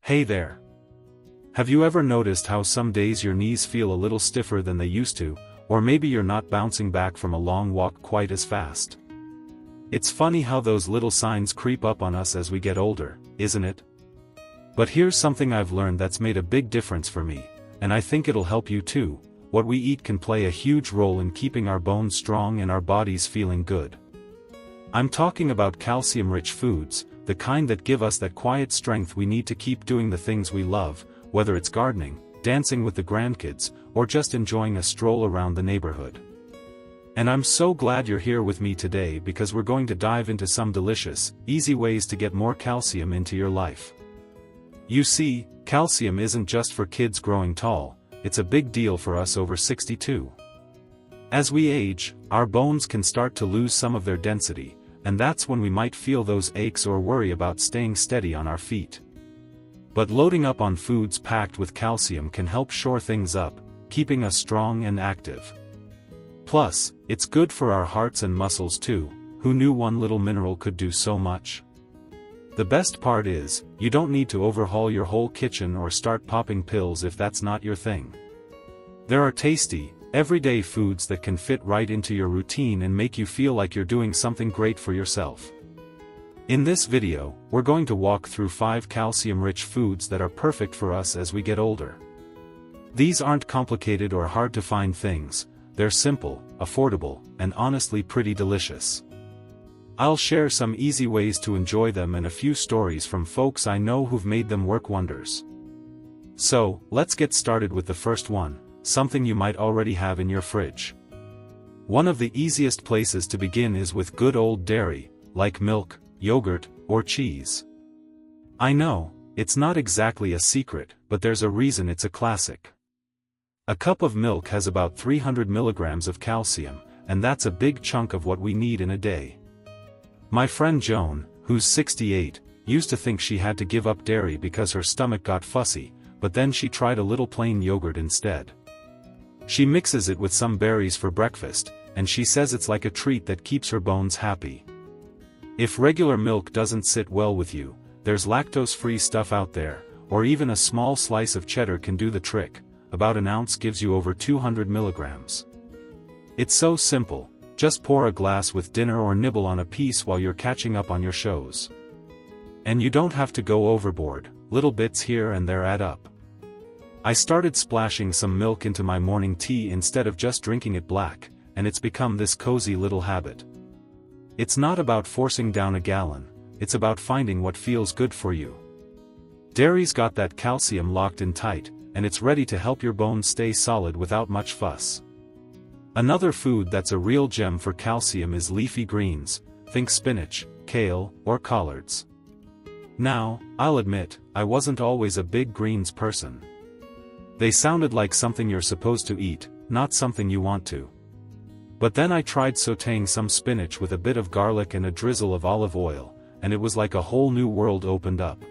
Hey there. Have you ever noticed how some days your knees feel a little stiffer than they used to, or maybe you're not bouncing back from a long walk quite as fast? It's funny how those little signs creep up on us as we get older, isn't it? But here's something I've learned that's made a big difference for me, and I think it'll help you too. What we eat can play a huge role in keeping our bones strong and our bodies feeling good. I'm talking about calcium-rich foods, the kind that give us that quiet strength we need to keep doing the things we love, whether it's gardening, dancing with the grandkids, or just enjoying a stroll around the neighborhood. And I'm so glad you're here with me today because we're going to dive into some delicious, easy ways to get more calcium into your life. You see, calcium isn't just for kids growing tall, it's a big deal for us over 62. As we age, our bones can start to lose some of their density, and that's when we might feel those aches or worry about staying steady on our feet. But loading up on foods packed with calcium can help shore things up, keeping us strong and active. Plus, it's good for our hearts and muscles too. Who knew one little mineral could do so much? The best part is, you don't need to overhaul your whole kitchen or start popping pills if that's not your thing. There are tasty, everyday foods that can fit right into your routine and make you feel like you're doing something great for yourself. In this video, we're going to walk through 5 calcium-rich foods that are perfect for us as we get older. These aren't complicated or hard to find things, they're simple, affordable, and honestly pretty delicious. I'll share some easy ways to enjoy them and a few stories from folks I know who've made them work wonders. So, let's get started with the first one, something you might already have in your fridge. One of the easiest places to begin is with good old dairy, like milk, yogurt, or cheese. I know, it's not exactly a secret, but there's a reason it's a classic. A cup of milk has about 300 milligrams of calcium, and that's a big chunk of what we need in a day. My friend Joan, who's 68, used to think she had to give up dairy because her stomach got fussy, but then she tried a little plain yogurt instead. She mixes it with some berries for breakfast, and she says it's like a treat that keeps her bones happy. If regular milk doesn't sit well with you, there's lactose-free stuff out there, or even a small slice of cheddar can do the trick. About an ounce gives you over 200 milligrams. It's so simple, just pour a glass with dinner or nibble on a piece while you're catching up on your shows. And you don't have to go overboard, little bits here and there add up. I started splashing some milk into my morning tea instead of just drinking it black, and it's become this cozy little habit. It's not about forcing down a gallon, it's about finding what feels good for you. Dairy's got that calcium locked in tight, and it's ready to help your bones stay solid without much fuss. Another food that's a real gem for calcium is leafy greens, think spinach, kale, or collards. Now, I'll admit, I wasn't always a big greens person. They sounded like something you're supposed to eat, not something you want to. But then I tried sautéing some spinach with a bit of garlic and a drizzle of olive oil, and it was like a whole new world opened up.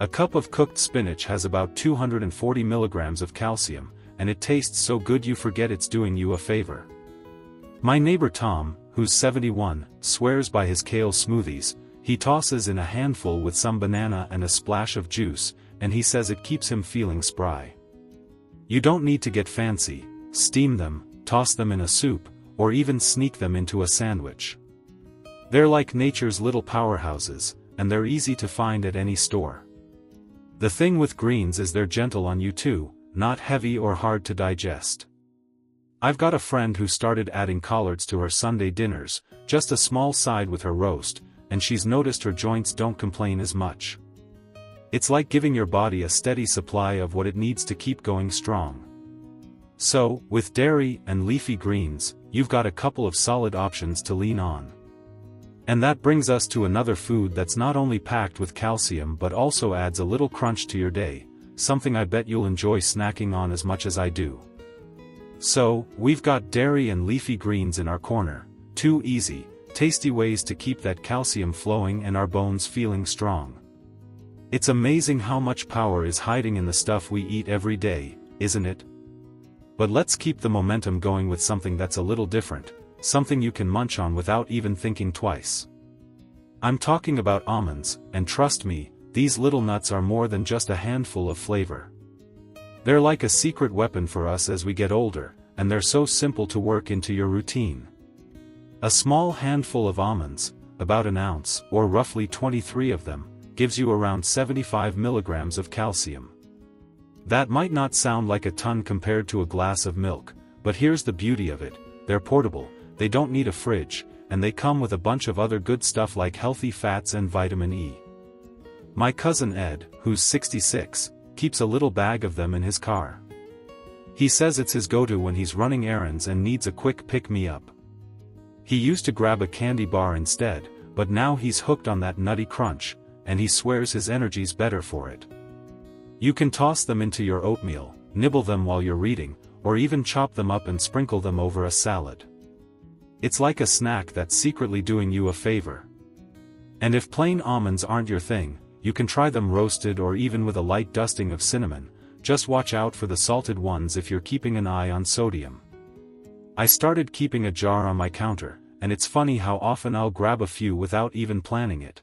A cup of cooked spinach has about 240 milligrams of calcium, and it tastes so good you forget it's doing you a favor. My neighbor Tom, who's 71, swears by his kale smoothies. He tosses in a handful with some banana and a splash of juice, and he says it keeps him feeling spry. You don't need to get fancy, steam them, toss them in a soup, or even sneak them into a sandwich. They're like nature's little powerhouses, and they're easy to find at any store. The thing with greens is they're gentle on you too, not heavy or hard to digest. I've got a friend who started adding collards to her Sunday dinners, just a small side with her roast, and she's noticed her joints don't complain as much. It's like giving your body a steady supply of what it needs to keep going strong. So, with dairy and leafy greens, you've got a couple of solid options to lean on. And that brings us to another food that's not only packed with calcium but also adds a little crunch to your day, something I bet you'll enjoy snacking on as much as I do. So, we've got dairy and leafy greens in our corner, 2 easy, tasty ways to keep that calcium flowing and our bones feeling strong. It's amazing how much power is hiding in the stuff we eat every day, isn't it? But let's keep the momentum going with something that's a little different, something you can munch on without even thinking twice. I'm talking about almonds, and trust me, these little nuts are more than just a handful of flavor. They're like a secret weapon for us as we get older, and they're so simple to work into your routine. A small handful of almonds, about an ounce, or roughly 23 of them, gives you around 75 milligrams of calcium. That might not sound like a ton compared to a glass of milk, but here's the beauty of it: they're portable, they don't need a fridge, and they come with a bunch of other good stuff like healthy fats and vitamin E. My cousin Ed, who's 66, keeps a little bag of them in his car. He says it's his go-to when he's running errands and needs a quick pick-me-up. He used to grab a candy bar instead, but now he's hooked on that nutty crunch, and he swears his energy's better for it. You can toss them into your oatmeal, nibble them while you're reading, or even chop them up and sprinkle them over a salad. It's like a snack that's secretly doing you a favor. And if plain almonds aren't your thing, you can try them roasted or even with a light dusting of cinnamon. Just watch out for the salted ones if you're keeping an eye on sodium. I started keeping a jar on my counter, and it's funny how often I'll grab a few without even planning it.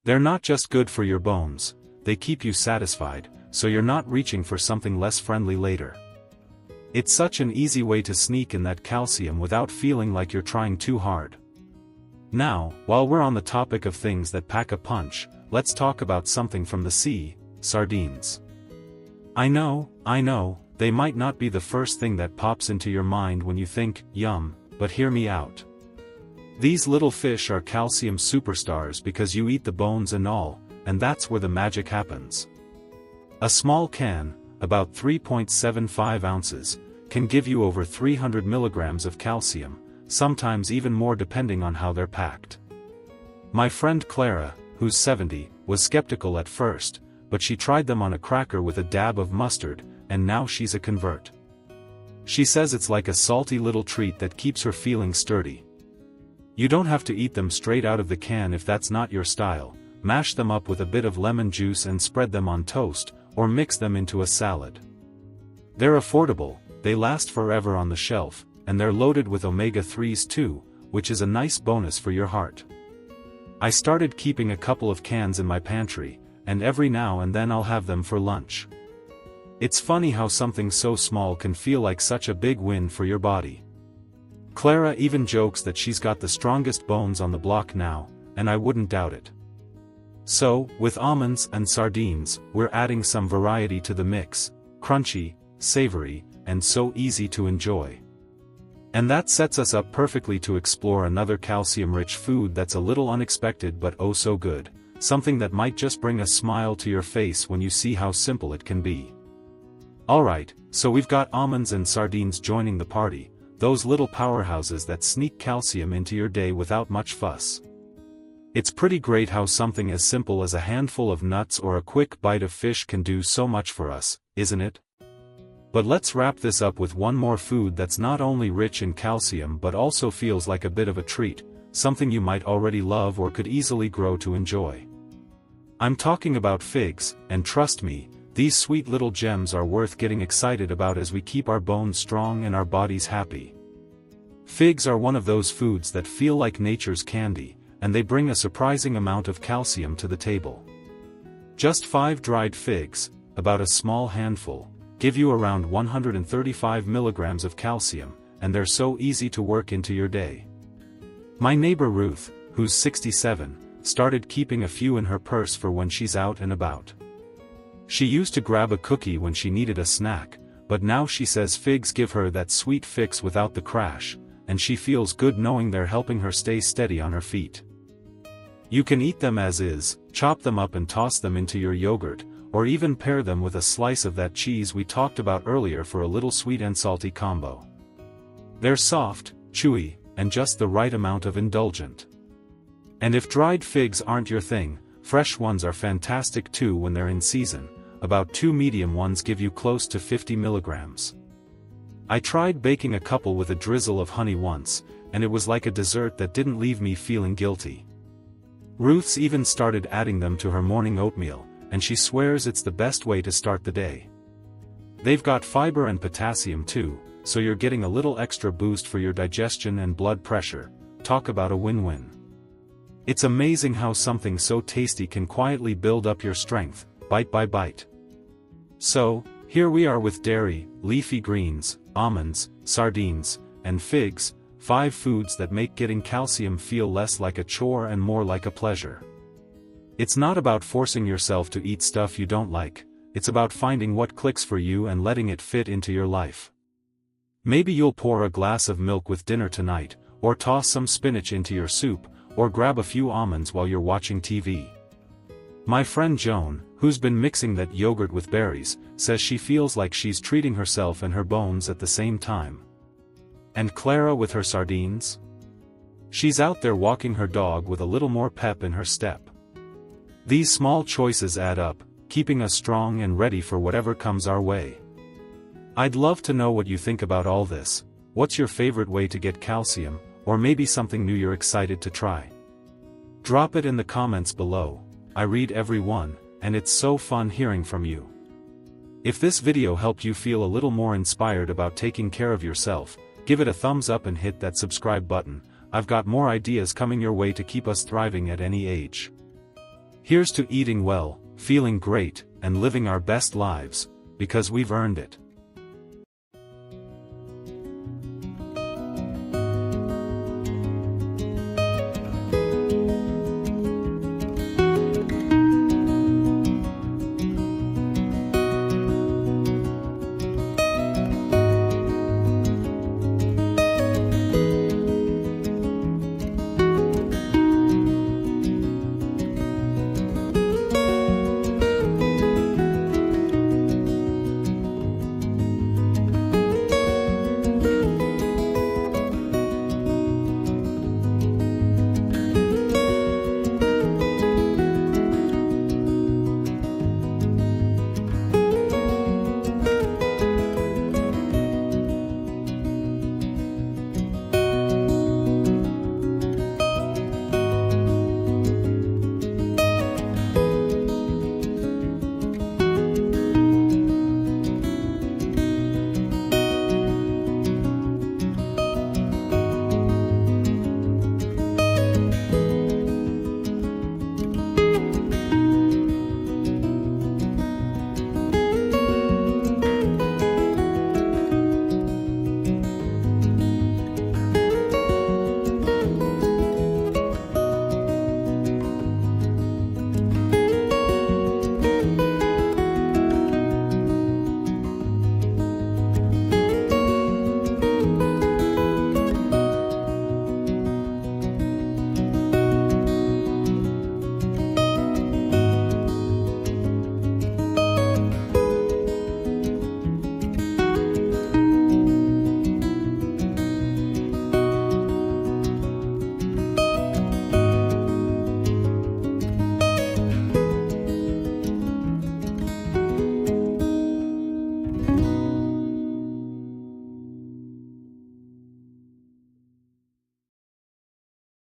They're not just good for your bones, they keep you satisfied, so you're not reaching for something less friendly later. It's such an easy way to sneak in that calcium without feeling like you're trying too hard. Now, while we're on the topic of things that pack a punch, let's talk about something from the sea: sardines. I know, they might not be the first thing that pops into your mind when you think, yum, but hear me out. These little fish are calcium superstars because you eat the bones and all, and that's where the magic happens. A small can, about 3.75 ounces, can give you over 300 milligrams of calcium, sometimes even more depending on how they're packed. My friend Clara, who's 70, was skeptical at first, but she tried them on a cracker with a dab of mustard, and now she's a convert. She says it's like a salty little treat that keeps her feeling sturdy. You don't have to eat them straight out of the can if that's not your style. Mash them up with a bit of lemon juice and spread them on toast, or mix them into a salad. They're affordable, they last forever on the shelf, and they're loaded with omega-3s too, which is a nice bonus for your heart. I started keeping a couple of cans in my pantry, and every now and then I'll have them for lunch. It's funny how something so small can feel like such a big win for your body. Clara even jokes that she's got the strongest bones on the block now, and I wouldn't doubt it. So, with almonds and sardines, we're adding some variety to the mix: crunchy, savory, and so easy to enjoy. And that sets us up perfectly to explore another calcium-rich food that's a little unexpected but oh so good, something that might just bring a smile to your face when you see how simple it can be. Alright, so we've got almonds and sardines joining the party, those little powerhouses that sneak calcium into your day without much fuss. It's pretty great how something as simple as a handful of nuts or a quick bite of fish can do so much for us, isn't it? But let's wrap this up with one more food that's not only rich in calcium but also feels like a bit of a treat, something you might already love or could easily grow to enjoy. I'm talking about figs, and trust me, these sweet little gems are worth getting excited about as we keep our bones strong and our bodies happy. Figs are one of those foods that feel like nature's candy, and they bring a surprising amount of calcium to the table. Just 5 dried figs, about a small handful, give you around 135 milligrams of calcium, and they're so easy to work into your day. My neighbor Ruth, who's 67, started keeping a few in her purse for when she's out and about. She used to grab a cookie when she needed a snack, but now she says figs give her that sweet fix without the crash, and she feels good knowing they're helping her stay steady on her feet. You can eat them as is, chop them up and toss them into your yogurt, or even pair them with a slice of that cheese we talked about earlier for a little sweet and salty combo. They're soft, chewy, and just the right amount of indulgent. And if dried figs aren't your thing, fresh ones are fantastic too when they're in season. About 2 medium ones give you close to 50 milligrams. I tried baking a couple with a drizzle of honey once, and it was like a dessert that didn't leave me feeling guilty. Ruth's even started adding them to her morning oatmeal, and she swears it's the best way to start the day. They've got fiber and potassium too, so you're getting a little extra boost for your digestion and blood pressure. Talk about a win-win. It's amazing how something so tasty can quietly build up your strength, bite by bite. So, here we are with dairy, leafy greens, almonds, sardines, and figs, 5 foods that make getting calcium feel less like a chore and more like a pleasure. It's not about forcing yourself to eat stuff you don't like, it's about finding what clicks for you and letting it fit into your life. Maybe you'll pour a glass of milk with dinner tonight, or toss some spinach into your soup, or grab a few almonds while you're watching TV. My friend Joan, who's been mixing that yogurt with berries, says she feels like she's treating herself and her bones at the same time. And Clara with her sardines? She's out there walking her dog with a little more pep in her step. These small choices add up, keeping us strong and ready for whatever comes our way. I'd love to know what you think about all this. What's your favorite way to get calcium, or maybe something new you're excited to try? Drop it in the comments below. I read every one, and it's so fun hearing from you. If this video helped you feel a little more inspired about taking care of yourself, give it a thumbs up and hit that subscribe button. I've got more ideas coming your way to keep us thriving at any age. Here's to eating well, feeling great, and living our best lives, because we've earned it.